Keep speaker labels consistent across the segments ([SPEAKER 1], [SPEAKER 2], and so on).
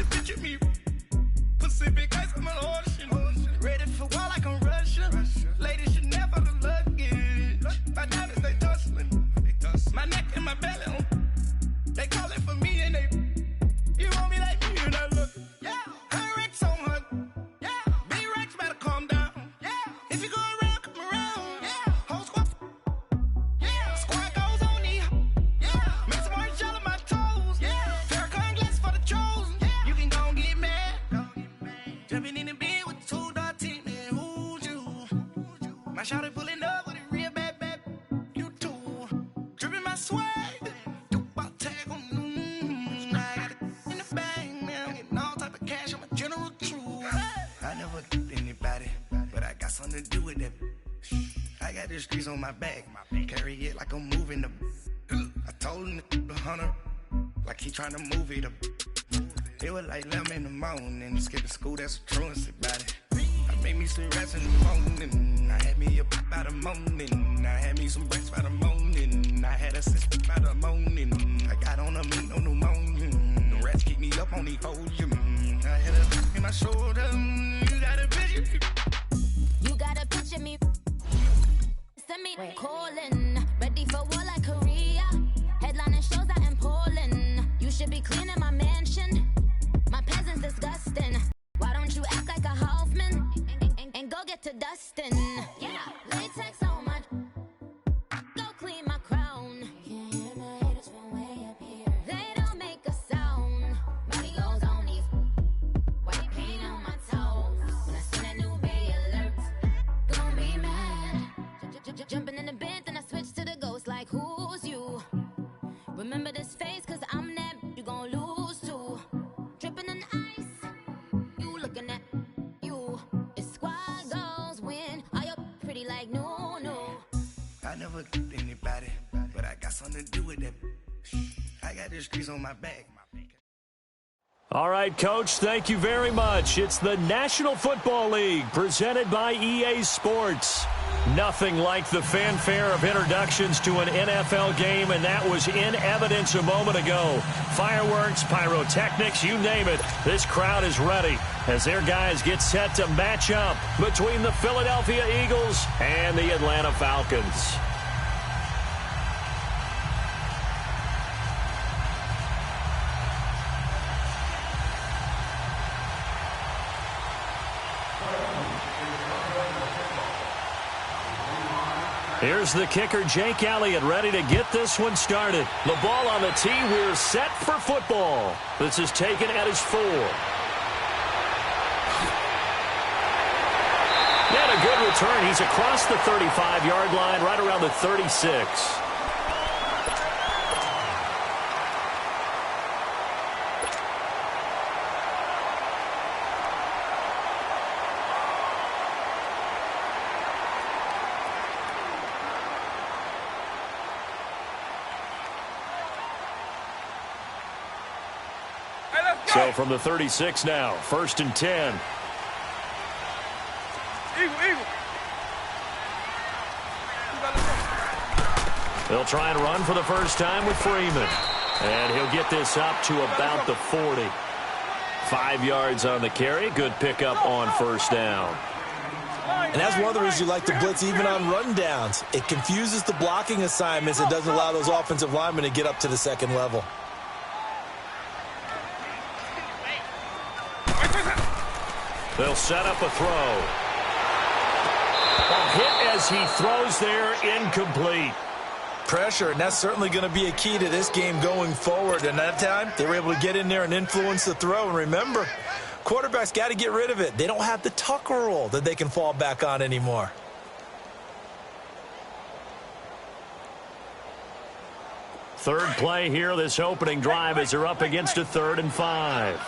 [SPEAKER 1] a picture me. Pacific ice, I'm an ocean. Ready for war like I'm Russian. Ladies should never the luggage. My diamonds, they tussling. My neck and my belly. They call it for me and they. You want me like me and I look. Yeah. Her Rex on her. Yeah. B-Rex better calm down. Yeah. If you go around, come around. Yeah. Whole squad. Yeah. Squad goes on me. Yeah. Make some orange gel on my toes. Yeah. Farrakhan glass for the chosen. Yeah. You can go and get mad. Jumping in the bed with 2 dark teeth, man. Who's you? My shawty pulling up with a real bad. You too. Dripping my swag. I never did anybody, but I got something to do with that. I got the streets on my back, carry it like I'm moving the. I told him the hunter, like he trying to move it up. It was like 11 in the morning, skipping school, that's a truancy about it. I made me some rats in the morning, I had me a pop by the morning, I had me some breaks by the morning, I had a sister by the morning, I got on a meat on the morning, the rats keep me up on the podium, I had a in my shoulder, you got a picture.
[SPEAKER 2] You got a picture me, send me calling, ready for war like Korea, headlining shows out in Poland, you should be cleaning my mansion, my peasants disgusting, why don't you act like a Hoffman, and go get to dustin', yeah, latex on my, go clean my crown, you can hear my haters from way up here, they don't make a sound, money goes on these, white paint on my toes, when I send a new bay alert, gon' be mad, jumping in the bed, then I switch to the ghost like who's you, remember this face cause I'm that, you gon' lose too, dripping in ice, you looking at you, it's squad goals win, are you pretty like no.
[SPEAKER 1] I never did anybody, but I got something to do with that. I got the streets on my back.
[SPEAKER 3] All right, Coach, thank you very much. It's the National Football League presented by EA Sports. Nothing like the fanfare of introductions to an NFL game, and that was in evidence a moment ago. Fireworks, pyrotechnics, you name it. This crowd is ready as their guys get set to match up between the Philadelphia Eagles and the Atlanta Falcons. Here's the kicker, Jake Elliott, ready to get this one started. The ball on the tee. We're set for football. This is taken at his 4. And a good return. He's across the 35-yard line, right around the 36. So from the 36 now, 1st and 10. They'll try and run for the first time with Freeman. And he'll get this up to about the 40. 5 yards on the carry. Good pickup on 1st down.
[SPEAKER 4] And that's one of the reasons you like to blitz even on rundowns. It confuses the blocking assignments. It doesn't allow those offensive linemen to get up to the second level.
[SPEAKER 3] They'll set up a throw. A hit as he throws there, incomplete.
[SPEAKER 4] Pressure, and that's certainly going to be a key to this game going forward. And that time, they were able to get in there and influence the throw. And remember, quarterbacks got to get rid of it. They don't have the Tucker rule that they can fall back on anymore.
[SPEAKER 3] Third play here, this opening drive, as they're up against a 3rd and 5.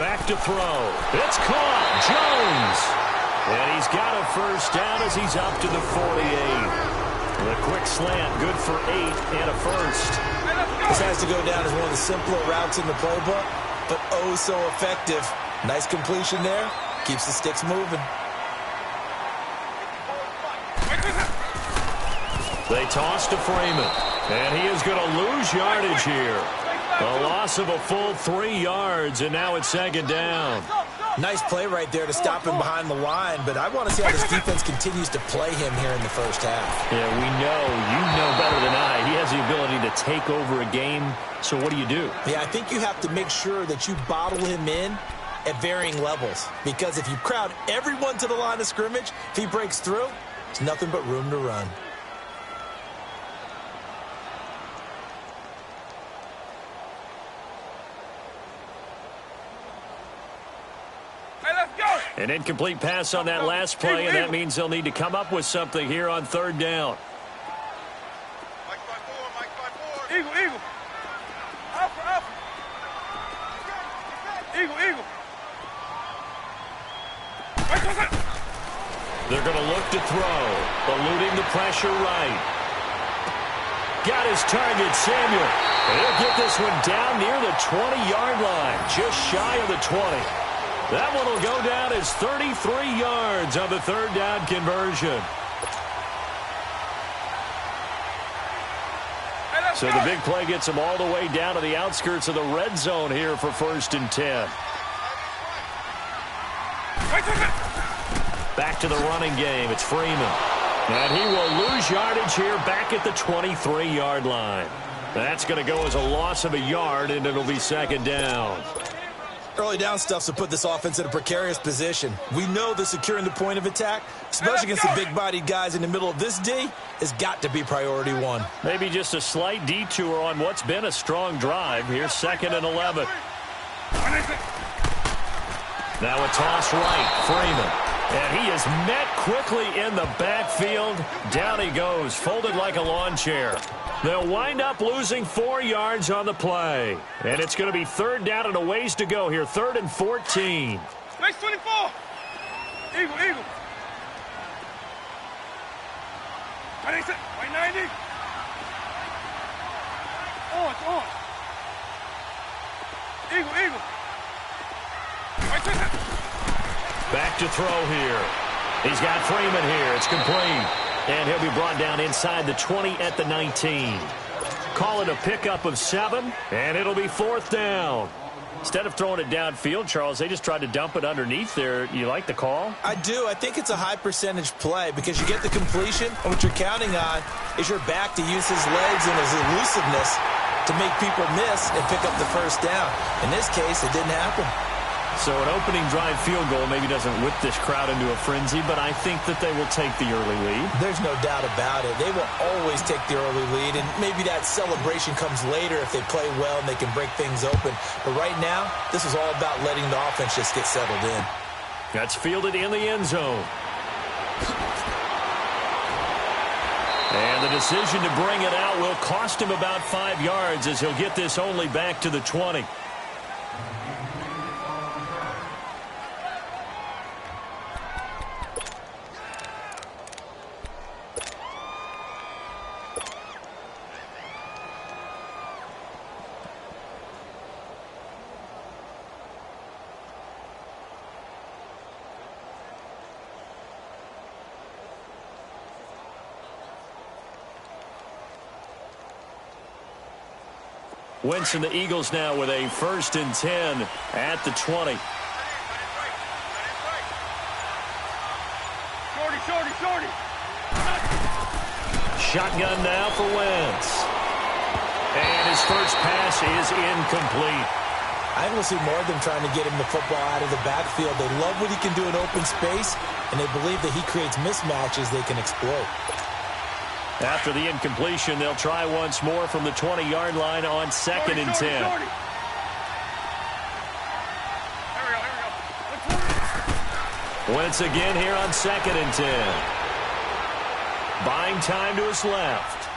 [SPEAKER 3] Back to throw. It's caught. Jones. And he's got a 1st down as he's up to the 48. The quick slant, good for 8 and a 1st.
[SPEAKER 4] This has to go down as one of the simpler routes in the playbook, but oh so effective. Nice completion there. Keeps the sticks moving.
[SPEAKER 3] They toss to Freeman, and he is going to lose yardage here. A loss of a full 3 yards, and now it's second down.
[SPEAKER 4] Nice play right there to stop him behind the line, but I want to see how this defense continues to play him here in the first half.
[SPEAKER 3] Yeah, you know better than I. He has the ability to take over a game, so what do you do?
[SPEAKER 4] Yeah, I think you have to make sure that you bottle him in at varying levels, because if you crowd everyone to the line of scrimmage, if he breaks through, there's nothing but room to run.
[SPEAKER 3] An incomplete pass on that last play, and that means they'll need to come up with something here on third down.
[SPEAKER 1] Eagle, eagle. Alpha. Eagle.
[SPEAKER 3] They're going to look to throw, eluding the pressure right. Got his target, Samuel. And he'll get this one down near the 20-yard line, just shy of the 20. That one will go down as 33 yards on the third down conversion. So the big play gets them all the way down to the outskirts of the red zone here for 1st and 10. Back to the running game. It's Freeman. And he will lose yardage here back at the 23-yard line. That's going to go as a loss of a yard, and it'll be second down.
[SPEAKER 4] Early down stuffs will put this offense in a precarious position. We know that securing the point of attack, especially against the big-bodied guys in the middle of this D, has got to be priority one.
[SPEAKER 3] Maybe just a slight detour on what's been a strong drive. Here's 2nd and 11. Now a toss right, Freeman. And he is met quickly in the backfield. Down he goes, folded like a lawn chair. They'll wind up losing 4 yards on the play. And it's going to be third down and a ways to go here. 3rd and 14.
[SPEAKER 1] Space 24. Eagle. Right 90. On. Eagle. Right
[SPEAKER 3] Back to throw here. He's got Freeman here. It's complete. And he'll be brought down inside the 20 at the 19. Call it a pickup of 7, and it'll be 4th down. Instead of throwing it downfield, Charles, they just tried to dump it underneath there. You like the call?
[SPEAKER 4] I do. I think it's a high-percentage play because you get the completion, and what you're counting on is your back to use his legs and his elusiveness to make people miss and pick up the first down. In this case, it didn't happen.
[SPEAKER 3] So an opening drive field goal maybe doesn't whip this crowd into a frenzy, but I think that they will take the early lead.
[SPEAKER 4] There's no doubt about it. They will always take the early lead, and maybe that celebration comes later if they play well and they can break things open. But right now, this is all about letting the offense just get settled in.
[SPEAKER 3] That's fielded in the end zone. And the decision to bring it out will cost him about 5 yards as he'll get this only back to the 20. Wentz and the Eagles now with a 1st and 10 at the 20.
[SPEAKER 1] Shorty.
[SPEAKER 3] Shotgun now for Wentz. And his first pass is incomplete.
[SPEAKER 4] I want to see more of them trying to get him the football out of the backfield. They love what he can do in open space, and they believe that he creates mismatches they can exploit.
[SPEAKER 3] After the incompletion, they'll try once more from the 20-yard line on 2nd and 10.
[SPEAKER 1] Here we go.
[SPEAKER 3] Wentz again here on 2nd and 10. Buying time to his left.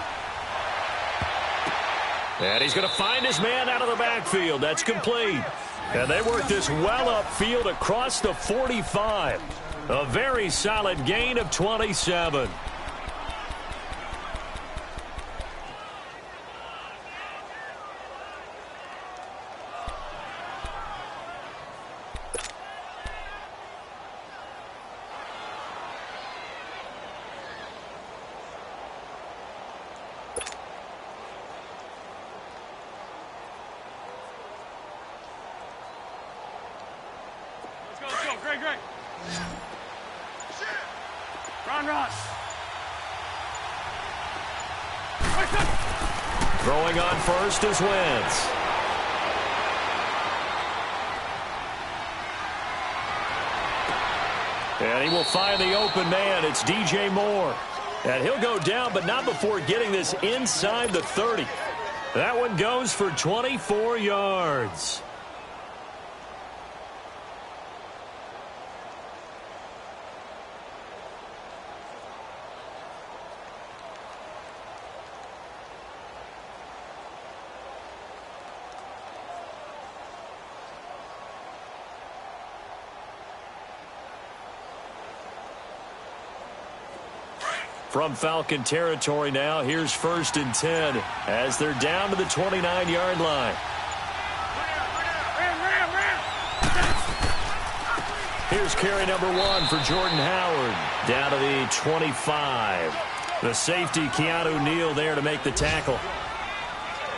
[SPEAKER 3] And he's going to find his man out of the backfield. That's complete. And they work this well upfield across the 45. A very solid gain of 27.
[SPEAKER 1] Great. Run.
[SPEAKER 3] Throwing on first is Wentz. And he will find the open man. It's DJ Moore. And he'll go down, but not before getting this inside the 30. That one goes for 24 yards. From Falcon territory now, here's 1st and 10 as they're down to the 29-yard line. Here's carry number 1 for Jordan Howard, down to the 25. The safety, Keanu Neal, there to make the tackle.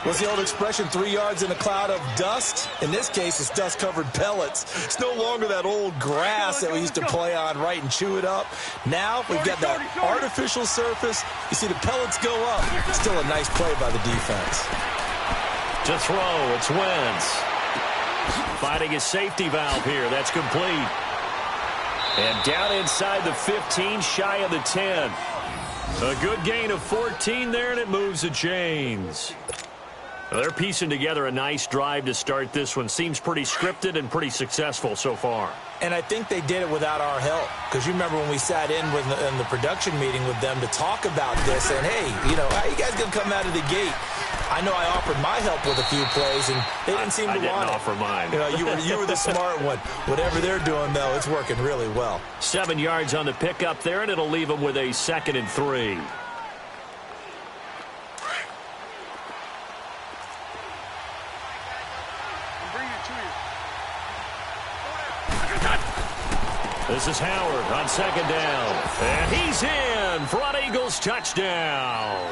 [SPEAKER 4] What's the old expression, 3 yards in a cloud of dust? In this case, it's dust-covered pellets. It's no longer that old grass that we used to play on, right, and chew it up. Now we've got that artificial surface. You see the pellets go up. Still a nice play by the defense.
[SPEAKER 3] To throw, it's Wentz. Finding his safety valve here. That's complete. And down inside the 15, shy of the 10. A good gain of 14 there, and it moves the chains. They're piecing together a nice drive to start this one. Seems pretty scripted and pretty successful so far.
[SPEAKER 4] And I think they did it without our help. Because you remember when we sat in the production meeting with them to talk about this, and hey, how you guys going to come out of the gate? I know I offered my help with a few plays, and they didn't seem to want it.
[SPEAKER 3] I didn't offer mine.
[SPEAKER 4] You were the smart one. Whatever they're doing, though, it's working really well.
[SPEAKER 3] 7 yards on the pickup there, and it'll leave them with a 2nd and 3. This is Howard on 2nd down. And he's in for an Eagles touchdown.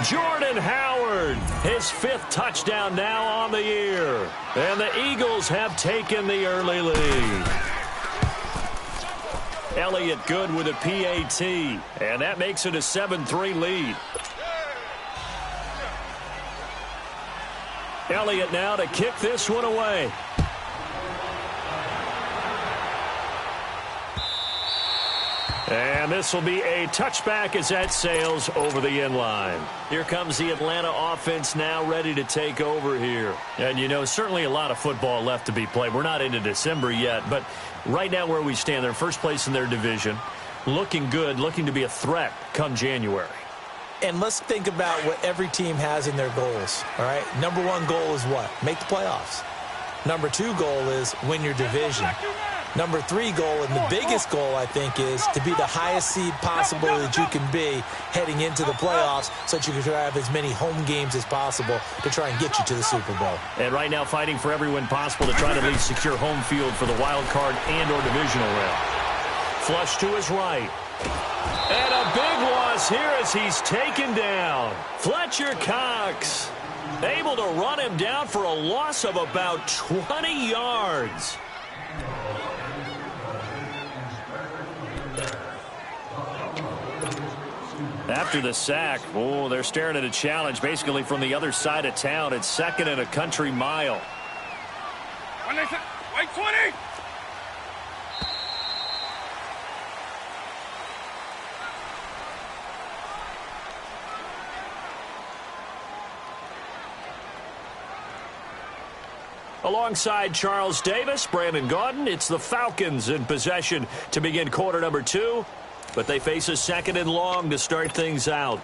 [SPEAKER 3] Jordan Howard, his 5th touchdown now on the year. And the Eagles have taken the early lead. Elliott good with a PAT. And that makes it a 7-3 lead. Elliott now to kick this one away. And this will be a touchback as that sails over the end line. Here comes the Atlanta offense now ready to take over here. And, certainly a lot of football left to be played. We're not into December yet, but right now where we stand, they're first place in their division. Looking good, looking to be a threat come January.
[SPEAKER 4] And let's think about what every team has in their goals, all right? Number 1 goal is what? Make the playoffs. Number 2 goal is win your division. Number 3 goal, and the biggest goal, I think, is to be the highest seed possible that you can be heading into the playoffs so that you can have as many home games as possible to try and get you to the Super Bowl.
[SPEAKER 3] And right now fighting for every win possible to try to at least secure home field for the wild card and or divisional round. Flush to his right. And a big loss here as he's taken down. Fletcher Cox able to run him down for a loss of about 20 yards. After the sack, they're staring at a challenge basically from the other side of town. It's 2nd and a country mile.
[SPEAKER 1] Wait, 20!
[SPEAKER 3] Alongside Charles Davis, Brandon Gaudin, it's the Falcons in possession to begin quarter number 2. But they face a 2nd and long to start things out.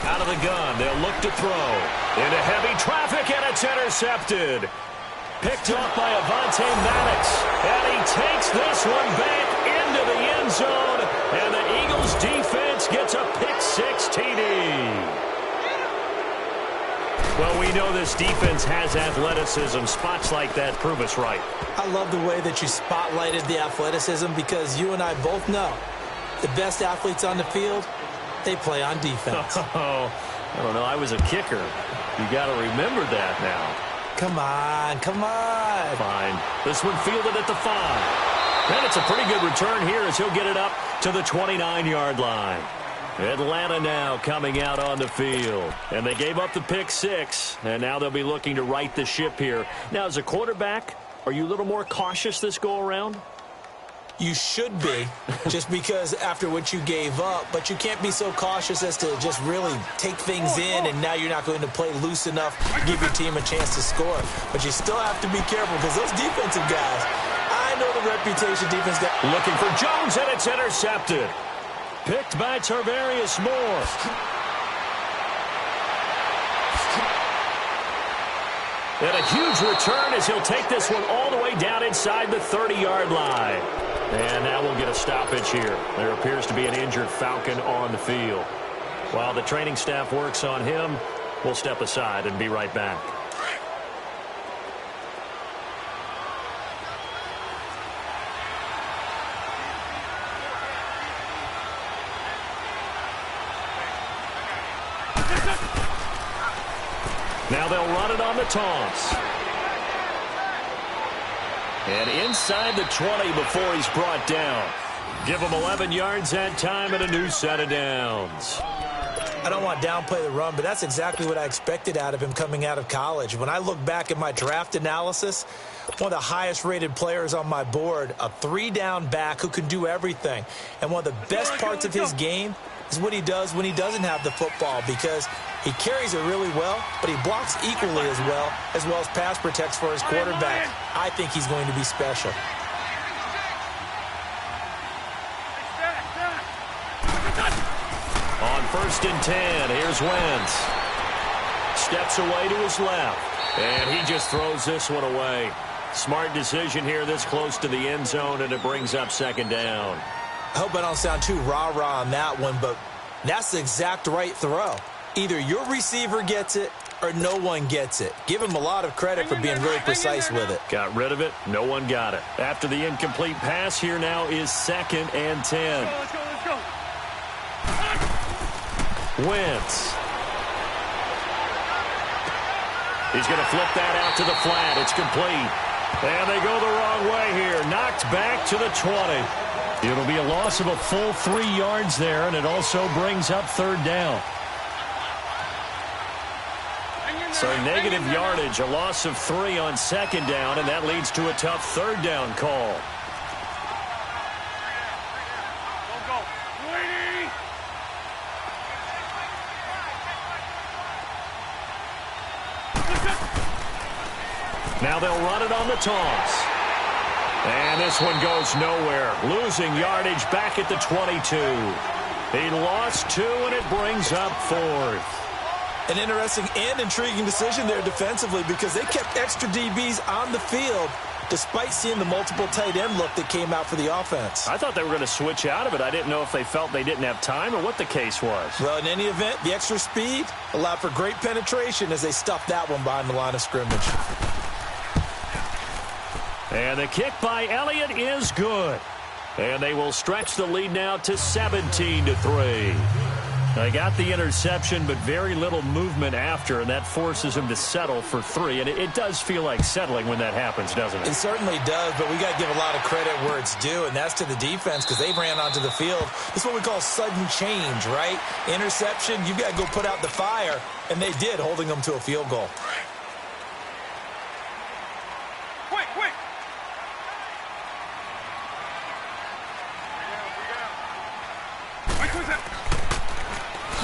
[SPEAKER 3] Out of the gun, they'll look to throw. Into heavy traffic, and it's intercepted. Picked off by Avonte Maddox. And he takes this one back into the end zone, and the Eagles defense gets a pick-6 TD. Well, we know this defense has athleticism. Spots like that prove us right.
[SPEAKER 4] I love the way that you spotlighted the athleticism because you and I both know the best athletes on the field, they play on defense.
[SPEAKER 3] Oh, I don't know. I was a kicker. You got to remember that now.
[SPEAKER 4] Come on, come on.
[SPEAKER 3] Fine. This one fielded at the 5. And it's a pretty good return here as he'll get it up to the 29-yard line. Atlanta now coming out on the field. And they gave up the pick-6, and now they'll be looking to right the ship here. Now, as a quarterback, are you a little more cautious this go-around?
[SPEAKER 4] You should be, just because after what you gave up, but you can't be so cautious as to just really take things in, and now you're not going to play loose enough to give your team a chance to score. But you still have to be careful because those defensive guys, I know the reputation defense got.
[SPEAKER 3] Looking for Jones, and it's intercepted. Picked by Tarvarius Moore. And a huge return as he'll take this one all the way down inside the 30-yard line. And now we'll get a stoppage here. There appears to be an injured Falcon on the field. While the training staff works on him, we'll step aside and be right back. Now they'll run it on the toss. And inside the 20 before he's brought down. Give him 11 yards that time and a new set of downs.
[SPEAKER 4] I don't want to downplay the run, but that's exactly what I expected out of him coming out of college. When I look back at my draft analysis, one of the highest-rated players on my board, a 3-down back who can do everything. And one of the best parts of his game is what he does when he doesn't have the football, because he carries it really well, but he blocks equally as well as pass protects for his quarterback. I think he's going to be special.
[SPEAKER 3] On 1st and 10, here's Wentz. Steps away to his left, and he just throws this one away. Smart decision here this close to the end zone, and it brings up 2nd down.
[SPEAKER 4] I hope I don't sound too rah-rah on that one, but that's the exact right throw. Either your receiver gets it or no one gets it. Give him a lot of credit for being really precise with it.
[SPEAKER 3] Got rid of it. No one got it. After the incomplete pass, here now is 2nd and 10.
[SPEAKER 1] Let's go.
[SPEAKER 3] Wentz. He's going to flip that out to the flat. It's complete. And they go the wrong way here. Knocked back to the 20. It'll be a loss of a full 3 yards there, and it also brings up 3rd down. So negative yardage, a loss of 3 on 2nd down, and that leads to a tough 3rd down call. Now they'll run it on the toss. And this one goes nowhere. Losing yardage back at the 22. He lost 2, and it brings up 4th.
[SPEAKER 4] An interesting and intriguing decision there defensively because they kept extra DBs on the field despite seeing the multiple tight end look that came out for the offense.
[SPEAKER 3] I thought they were going to switch out of it. I didn't know if they felt they didn't have time or what the case was.
[SPEAKER 4] Well, in any event, the extra speed allowed for great penetration as they stuffed that one behind the line of scrimmage.
[SPEAKER 3] And the kick by Elliott is good. And they will stretch the lead now to 17-3. They got the interception, but very little movement after, and that forces him to settle for 3. And it does feel like settling when that happens, doesn't it?
[SPEAKER 4] It certainly does, but we got to give a lot of credit where it's due, and that's to the defense because they ran onto the field. This is what we call sudden change, right? Interception, you've got to go put out the fire, and they did, holding them to a field goal.
[SPEAKER 1] Quick!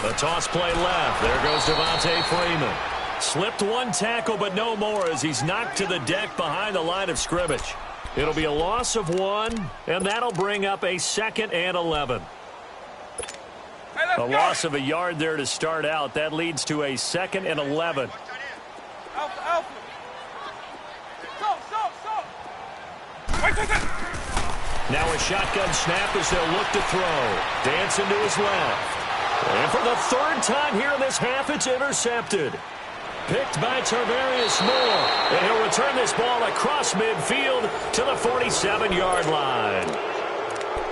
[SPEAKER 3] The toss play left. There goes Devontae Freeman. Slipped one tackle, but no more as he's knocked to the deck behind the line of scrimmage. It'll be a loss of 1, and that'll bring up a 2nd and 11. A loss of a yard there to start out. That leads to a 2nd and 11.
[SPEAKER 1] Alpha. Stop.
[SPEAKER 3] Now a shotgun snap as they'll look to throw. Dancing to his left. And for the third time here in this half, it's intercepted. Picked by Tarvarius Moore. And he'll return this ball across midfield to the 47-yard line.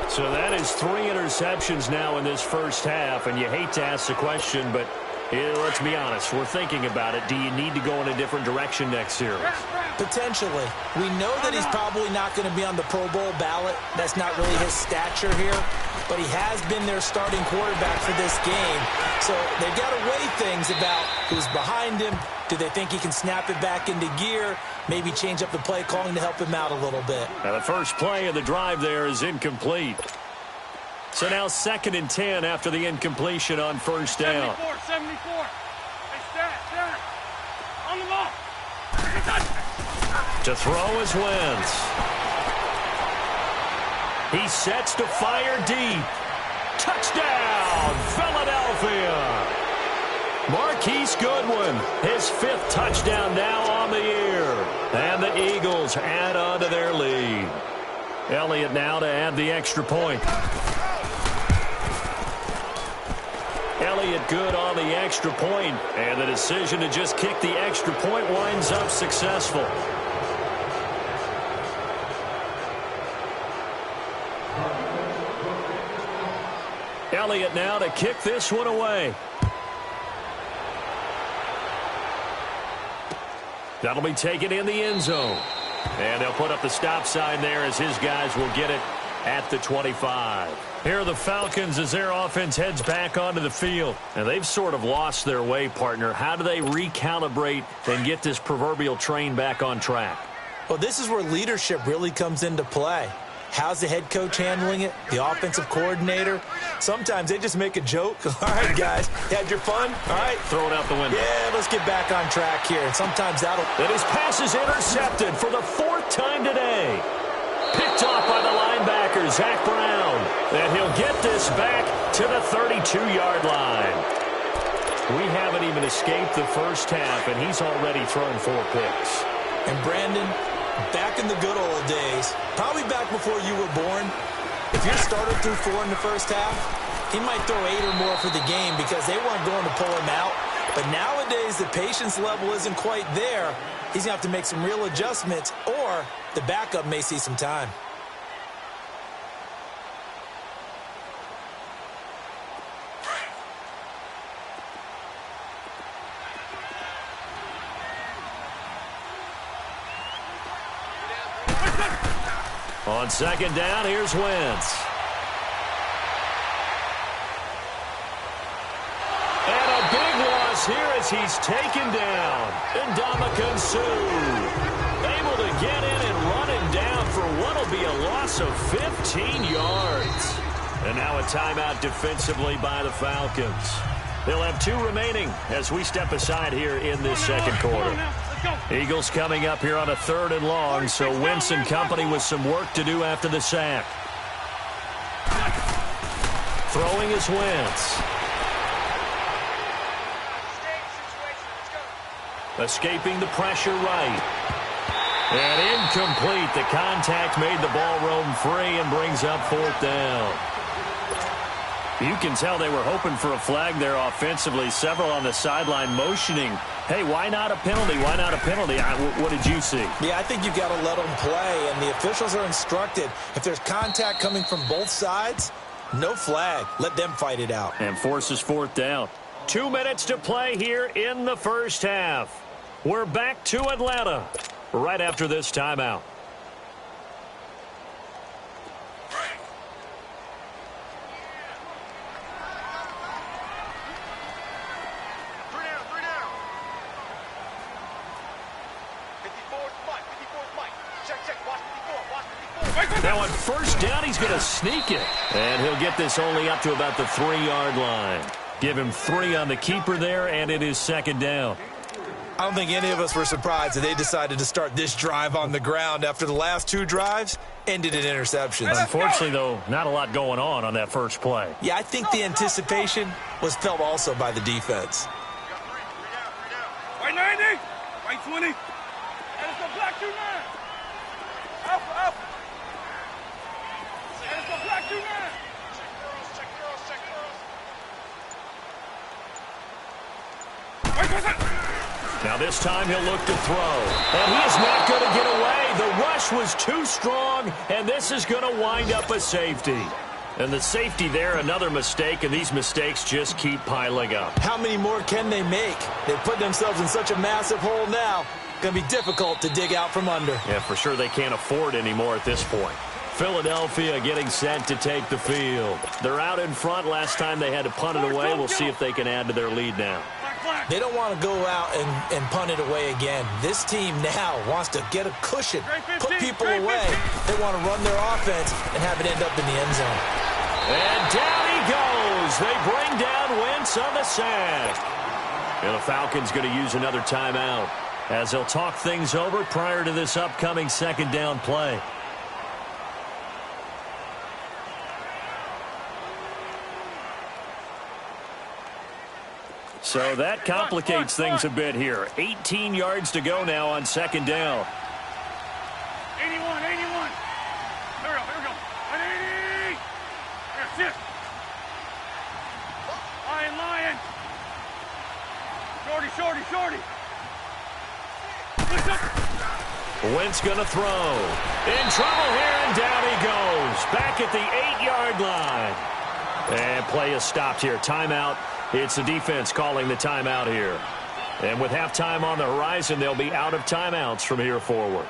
[SPEAKER 3] So that is 3 interceptions now in this first half. And you hate to ask the question, but let's be honest. We're thinking about it. Do you need to go in a different direction next series?
[SPEAKER 4] Potentially. We know that he's probably not going to be on the Pro Bowl ballot. That's not really his stature here. But he has been their starting quarterback for this game. So they've got to weigh things about who's behind him. Do they think he can snap it back into gear? Maybe change up the play calling to help him out a little bit.
[SPEAKER 3] Now the first play of the drive there is incomplete. So now 2nd and 10 after the incompletion on first down.
[SPEAKER 5] 74. Hey, on the ball.
[SPEAKER 3] To throw is Wentz. He sets to fire deep. Touchdown, Philadelphia. Marquise Goodwin, his 5th touchdown now on the year. And the Eagles add on to their lead. Elliott now to add the extra point. Elliott good on the extra point, and the decision to just kick the extra point winds up successful. Elliott now to kick this one away. That'll be taken in the end zone. And they'll put up the stop sign there as his guys will get it at the 25. Here are the Falcons as their offense heads back onto the field. And they've sort of lost their way, partner. How do they recalibrate and get this proverbial train back on track?
[SPEAKER 4] Well, this is where leadership really comes into play. How's the head coach handling it? The offensive coordinator? Sometimes they just make a joke. All right, guys, you had your fun? All right.
[SPEAKER 3] Throw it out the window.
[SPEAKER 4] Yeah, let's get back on track here. And sometimes that'll...
[SPEAKER 3] And his pass is intercepted for the 4th time today. Picked off by the linebacker, Zach Brown. And he'll get this back to the 32-yard line. We haven't even escaped the first half, and he's already thrown 4 picks.
[SPEAKER 4] And Brandon, back in the good old days, probably back before you were born, if your starter threw 4 in the first half, he might throw 8 or more for the game because they weren't going to pull him out. But nowadays, the patience level isn't quite there. He's going to have to make some real adjustments, or the backup may see some time.
[SPEAKER 3] On 2nd down, here's Wentz. And a big loss here as he's taken down. Ndamukong Suh able to get in and run him down for what will be a loss of 15 yards. And now a timeout defensively by the Falcons. They'll have 2 remaining as we step aside here in this second quarter. Eagles coming up here on a 3rd and long, so Wentz and company with some work to do after the sack. Throwing is Wentz. Escaping the pressure right. And incomplete. The contact made the ball roam free and brings up 4th down. You can tell they were hoping for a flag there offensively. Several on the sideline motioning. Hey, why not a penalty? Why not a penalty? What did you see?
[SPEAKER 4] Yeah, I think you've got to let them play, and the officials are instructed. If there's contact coming from both sides, no flag. Let them fight it out.
[SPEAKER 3] And forces 4th down. 2 minutes to play here in the first half. We're back to Atlanta right after this timeout. Now on 1st down, he's going to sneak it. And he'll get this only up to about the 3-yard line. Give him 3 on the keeper there, and it is 2nd down.
[SPEAKER 4] I don't think any of us were surprised that they decided to start this drive on the ground after the last 2 drives ended in interceptions.
[SPEAKER 3] Unfortunately, though, not a lot going on that first play.
[SPEAKER 4] Yeah, I think the anticipation was felt also by the defense.
[SPEAKER 5] White 90, white 20, and it's a black 2-9. Alpha.
[SPEAKER 3] Now this time he'll look to throw. And he is not going to get away. The rush was too strong, and this is going to wind up a safety. And the safety there, another mistake, and these mistakes just keep piling up.
[SPEAKER 4] How many more can they make? They've put themselves in such a massive hole now. Going to be difficult to dig out from under.
[SPEAKER 3] Yeah, for sure they can't afford anymore at this point. Philadelphia getting set to take the field. They're out in front. Last time they had to punt it away. We'll see if they can add to their lead now.
[SPEAKER 4] They don't want to go out and punt it away again. This team now wants to get a cushion, put people away. They want to run their offense and have it end up in the end zone.
[SPEAKER 3] And down he goes. They bring down Wentz on the sack. And the Falcons going to use another timeout as they'll talk things over prior to this upcoming second down play. So that complicates things a bit here. 18 yards to go now on second down.
[SPEAKER 5] 81. Here we go. 180. Here, sit. Lion. Shorty.
[SPEAKER 3] Wentz going to throw. In trouble here, and down he goes. Back at the 8-yard line. And play is stopped here. Timeout. It's the defense calling the timeout here. And with halftime on the horizon, they'll be out of timeouts from here forward.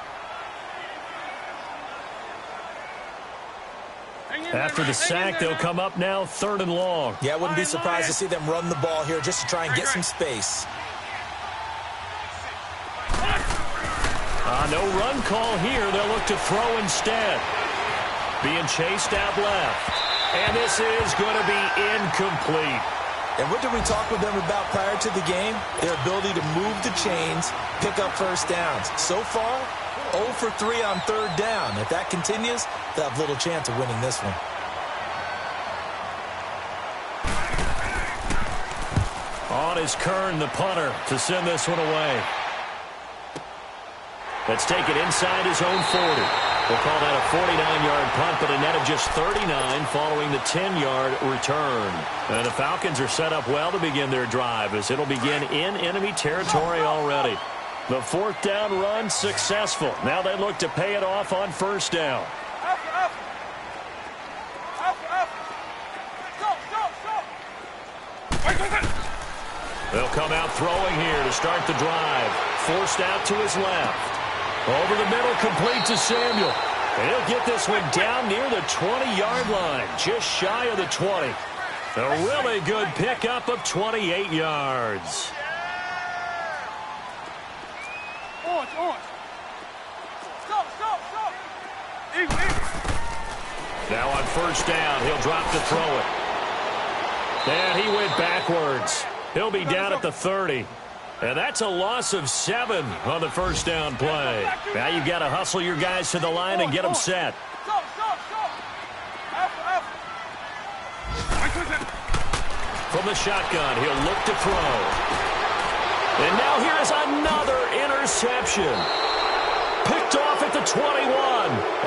[SPEAKER 3] After the sack, they'll come up now 3rd and long.
[SPEAKER 4] Yeah, I wouldn't be surprised to see them run the ball here just to try and get some space.
[SPEAKER 3] No run call here. They'll look to throw instead. Being chased out left. And this is going to be incomplete.
[SPEAKER 4] And what did we talk with them about prior to the game? Their ability to move the chains, pick up first downs. So far, 0 for 3 on 3rd down. If that continues, they'll have little chance of winning this one.
[SPEAKER 3] On is Kern, the punter, to send this one away. Let's take it inside his own 40. We'll call that a 49-yard punt, but a net of just 39 following the 10-yard return. And the Falcons are set up well to begin their drive as it'll begin in enemy territory already. The 4th down run successful. Now they look to pay it off on 1st down. They'll come out throwing here to start the drive. Forced out to his left. Over the middle, complete to Samuel. And he'll get this one down near the 20-yard line, just shy of the 20. A really good pickup of 28 yards. Now on 1st down, he'll drop to throw it. And he went backwards. He'll be down at the 30. And that's a loss of 7 on the 1st down play. Now you've got to hustle your guys to the line and get them set. From the shotgun, he'll look to throw. And now here is another interception. Picked off at the 21.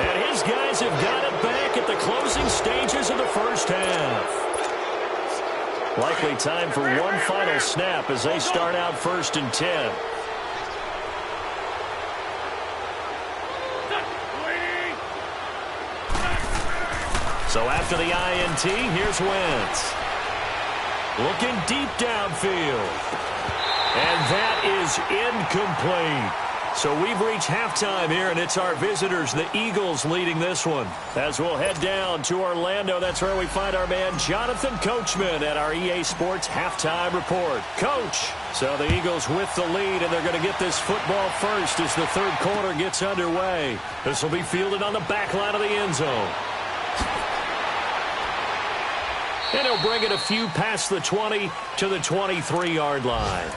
[SPEAKER 3] And his guys have got it back at the closing stages of the 1st half. Likely time for one final snap as they start out 1st and 10. So after the INT, here's Wentz. Looking deep downfield. And that is incomplete. So we've reached halftime here, and it's our visitors, the Eagles, leading this one. As we'll head down to Orlando, that's where we find our man Jonathan Coachman at our EA Sports Halftime Report. Coach, so the Eagles with the lead, and they're going to get this football first as the 3rd quarter gets underway. This will be fielded on the back line of the end zone. And he'll bring it a few past the 20 to the 23-yard line.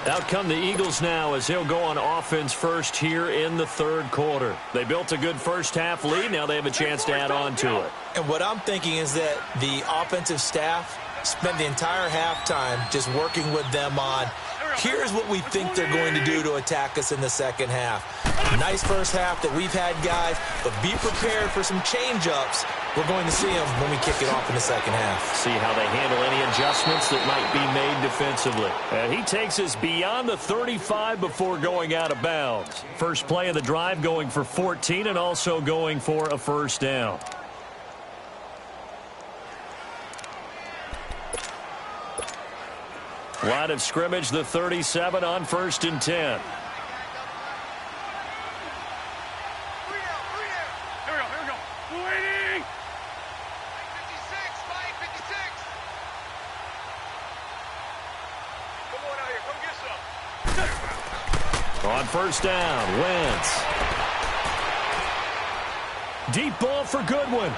[SPEAKER 3] Out come the Eagles now as they'll go on offense first here in the 3rd quarter. They built a good 1st half lead. Now they have a chance to add on to it.
[SPEAKER 4] And what I'm thinking is that the offensive staff spent the entire halftime just working with them on Here's what we think they're going to do to attack us in the second half. Nice first half that we've had, guys, but be prepared for some change-ups. We're going to see them when we kick it off in the second half.
[SPEAKER 3] See how they handle any adjustments that might be made defensively. And he takes us beyond the 35 before going out of bounds. First play of the drive going for 14 and also going for a first down. Line of scrimmage, the 37 on 1st and 10.
[SPEAKER 5] Here we go. 280.
[SPEAKER 1] 56. Come on out here. Come get some.
[SPEAKER 3] On first down, Wentz. Deep ball for Goodwin.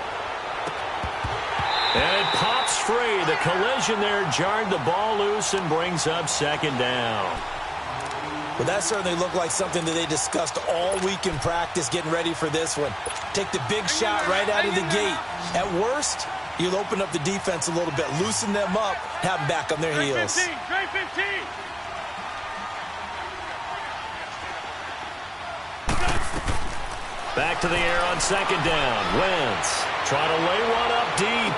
[SPEAKER 3] And it pops free. The collision there jarred the ball loose and brings up second down.
[SPEAKER 4] Well, that certainly looked like something that they discussed all week in practice getting ready for this one. Take the big shot right out of the gate. At worst, you'll open up the defense a little bit, loosen them up, have them back on their heels.
[SPEAKER 5] 15. Trade 15.
[SPEAKER 3] Back to the air on second down. Wentz trying to lay one up deep.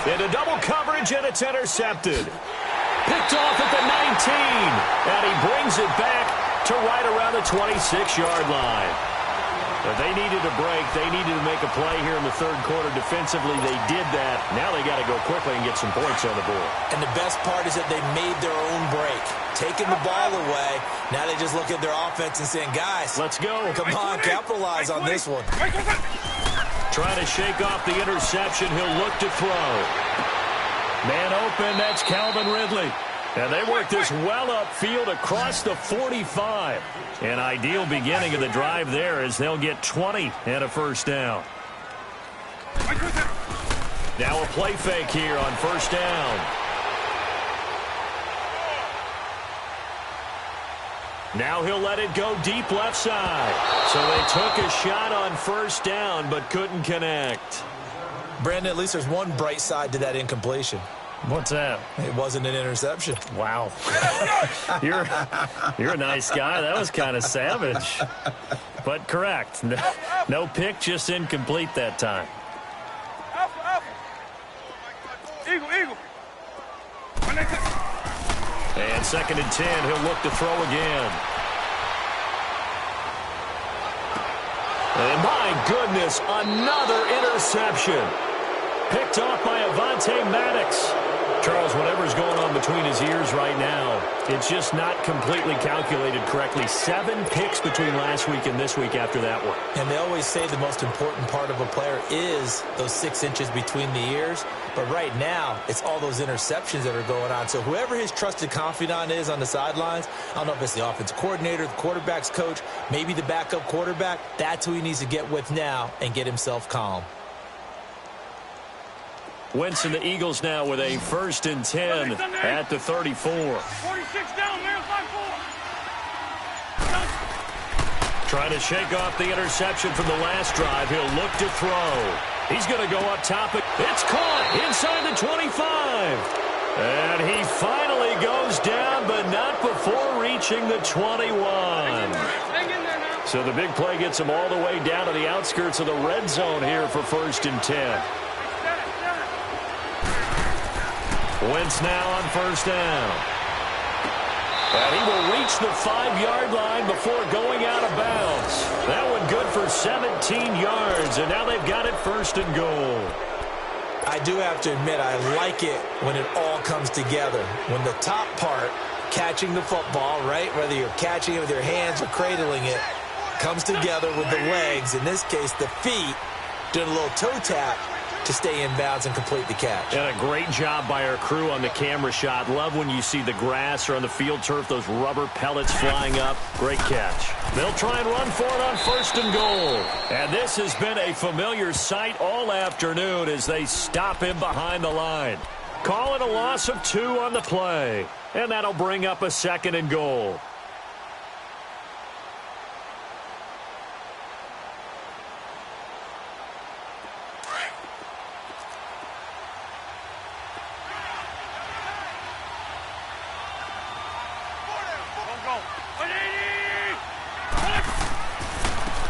[SPEAKER 3] Into double coverage, and it's intercepted. Picked off at the 19. And he brings it back to right around the 26-yard line. They needed a break. They needed to make a play here in the third quarter. Defensively, they did that. Now they got to go quickly and get some points on the board.
[SPEAKER 4] And the best part is that they made their own break. Taking the ball away. Now they just look at their offense and saying, guys,
[SPEAKER 3] let's go.
[SPEAKER 4] Come on, capitalize on this one.
[SPEAKER 3] Trying to shake off the interception. He'll look to throw. Man open, that's Calvin Ridley. And they work this well upfield across the 45. An ideal beginning of the drive there as they'll get 20 and a first down. Now a play fake here on first down. Now he'll let it go deep left side. So they took a shot on first down but couldn't connect.
[SPEAKER 4] Brandon, at least there's one bright side to that incompletion.
[SPEAKER 3] What's that?
[SPEAKER 4] It wasn't an interception.
[SPEAKER 3] Wow. You're a nice guy. That was kind of savage. But correct. No pick, just incomplete that time.
[SPEAKER 5] Eagle.
[SPEAKER 3] And 2nd and 10, he'll look to throw again. And my goodness, another interception. Picked off by Avonte Maddox. Charles, whatever's going on between his ears right now, it's just not completely calculated correctly. 7 picks between last week and this week after that one.
[SPEAKER 4] And they always say the most important part of a player is those 6 inches between the ears. But right now, it's all those interceptions that are going on. So whoever his trusted confidant is on the sidelines, I don't know if it's the offensive coordinator, the quarterback's coach, maybe the backup quarterback, that's who he needs to get with now and get himself calm.
[SPEAKER 3] Wentz and the Eagles now with a 1st and 10 at the 34.
[SPEAKER 5] 46 down, man. 5-4.
[SPEAKER 3] Trying to shake off the interception from the last drive. He'll look to throw. He's going to go up top. It's caught inside the 25. And he finally goes down, but not before reaching the 21. So the big play gets him all the way down to the outskirts of the red zone here for 1st and 10. Wentz now on first down. And he will reach the 5-yard line before going out of bounds. That one good for 17 yards, and now they've got it 1st and goal.
[SPEAKER 4] I do have to admit, I like it when it all comes together. When the top part, catching the football, right, whether you're catching it with your hands or cradling it, comes together with the legs, in this case the feet, doing a little toe tap to stay in bounds and complete the catch. And
[SPEAKER 3] a great job by our crew on the camera shot. Love when you see the grass or on the field turf, those rubber pellets flying up. Great catch. They'll try and run for it on 1st and goal. And this has been a familiar sight all afternoon as they stop him behind the line. Call it a loss of 2 on the play. And that'll bring up a 2nd and goal.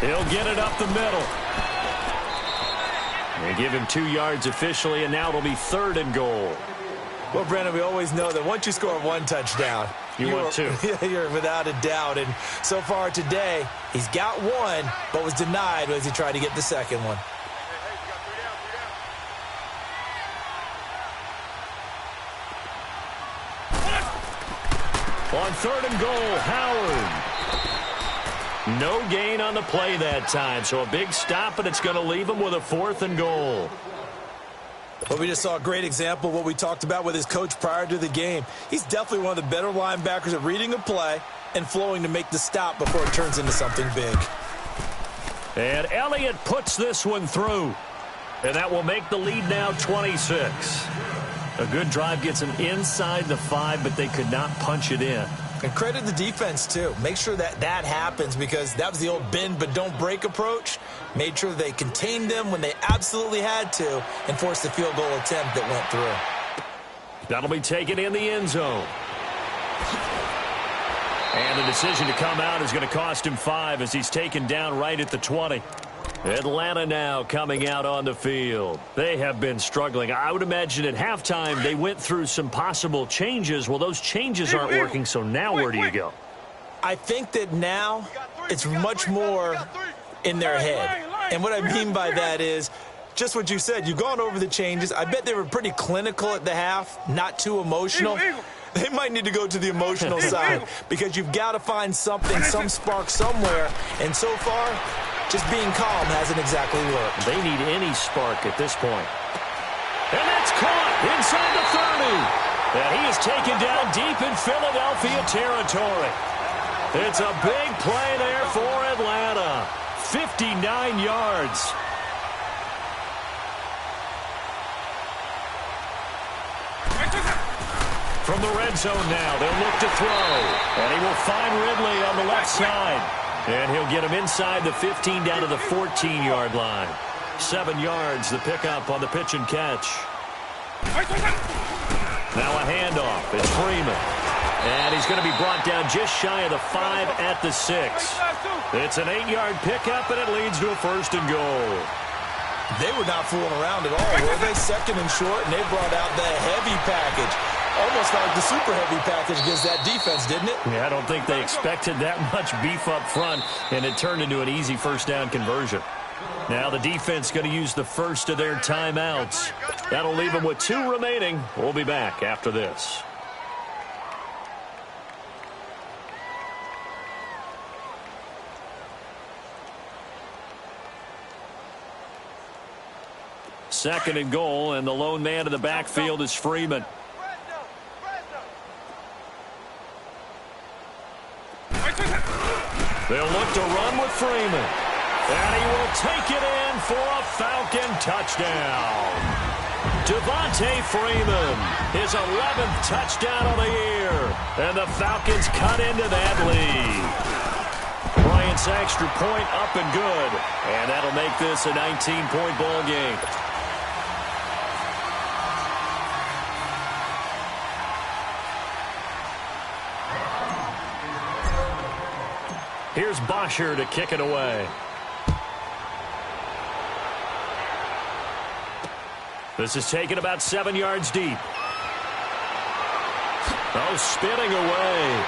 [SPEAKER 3] He'll get it up the middle. They give him 2 yards officially, and now it'll be 3rd and goal.
[SPEAKER 4] Well, Brandon, we always know that once you score 1 touchdown,
[SPEAKER 3] you want 2.
[SPEAKER 4] You're without a doubt. And so far today, he's got 1, but was denied as he tried to get the second one.
[SPEAKER 3] On 3rd and goal, Howard. No gain on the play that time, so a big stop, and it's going to leave him with a 4th and goal.
[SPEAKER 4] Well, we just saw a great example of what we talked about with his coach prior to the game. He's definitely one of the better linebackers at reading a play and flowing to make the stop before it turns into something big.
[SPEAKER 3] And Elliott puts this one through, and that will make the lead now 26. A good drive gets them inside the 5, but they could not punch it in.
[SPEAKER 4] And credit the defense, too. Make sure that happens because that was the old bend but don't break approach. Made sure they contained them when they absolutely had to and forced the field goal attempt that went through.
[SPEAKER 3] That'll be taken in the end zone. And the decision to come out is going to cost him 5 as he's taken down right at the 20. Atlanta now coming out on the field. They have been struggling. I would imagine at halftime they went through some possible changes. Well, those changes aren't working, so now where do you go?
[SPEAKER 4] I think that now it's much more in their head. And what I mean by that is just what you said. You've gone over the changes. I bet they were pretty clinical at the half, not too emotional. They might need to go to the emotional side because you've got to find something, some spark somewhere. And so far, just being calm hasn't exactly worked.
[SPEAKER 3] They need any spark at this point. And that's caught inside the 30. And he is taken down deep in Philadelphia territory. It's a big play there for Atlanta. 59 yards. From the red zone now, they'll look to throw. And he will find Ridley on the left side. And he'll get him inside the 15 down to the 14-yard line. 7 yards, the pickup on the pitch and catch. Now a handoff. It's Freeman. And he's going to be brought down just shy of the 5 at the 6. It's an 8-yard pickup, and it leads to a 1st and goal.
[SPEAKER 4] They were not fooling around at all, were they? 2nd and short, and they brought out the heavy package. Almost like the super heavy package against that defense, didn't it?
[SPEAKER 3] Yeah, I don't think they expected that much beef up front, and it turned into an easy 1st down conversion. Now the defense going to use the first of their timeouts. That'll leave them with 2 remaining. We'll be back after this. Second and goal, and the lone man in the backfield is Freeman. They'll look to run with Freeman. And he will take it in for a Falcon touchdown. Devontae Freeman, his 11th touchdown of the year. And the Falcons cut into that lead. Bryant's extra point up and good. And that'll make this a 19-point ball game. Here's Bosher to kick it away. This is taken about 7 yards deep. Oh, spinning away.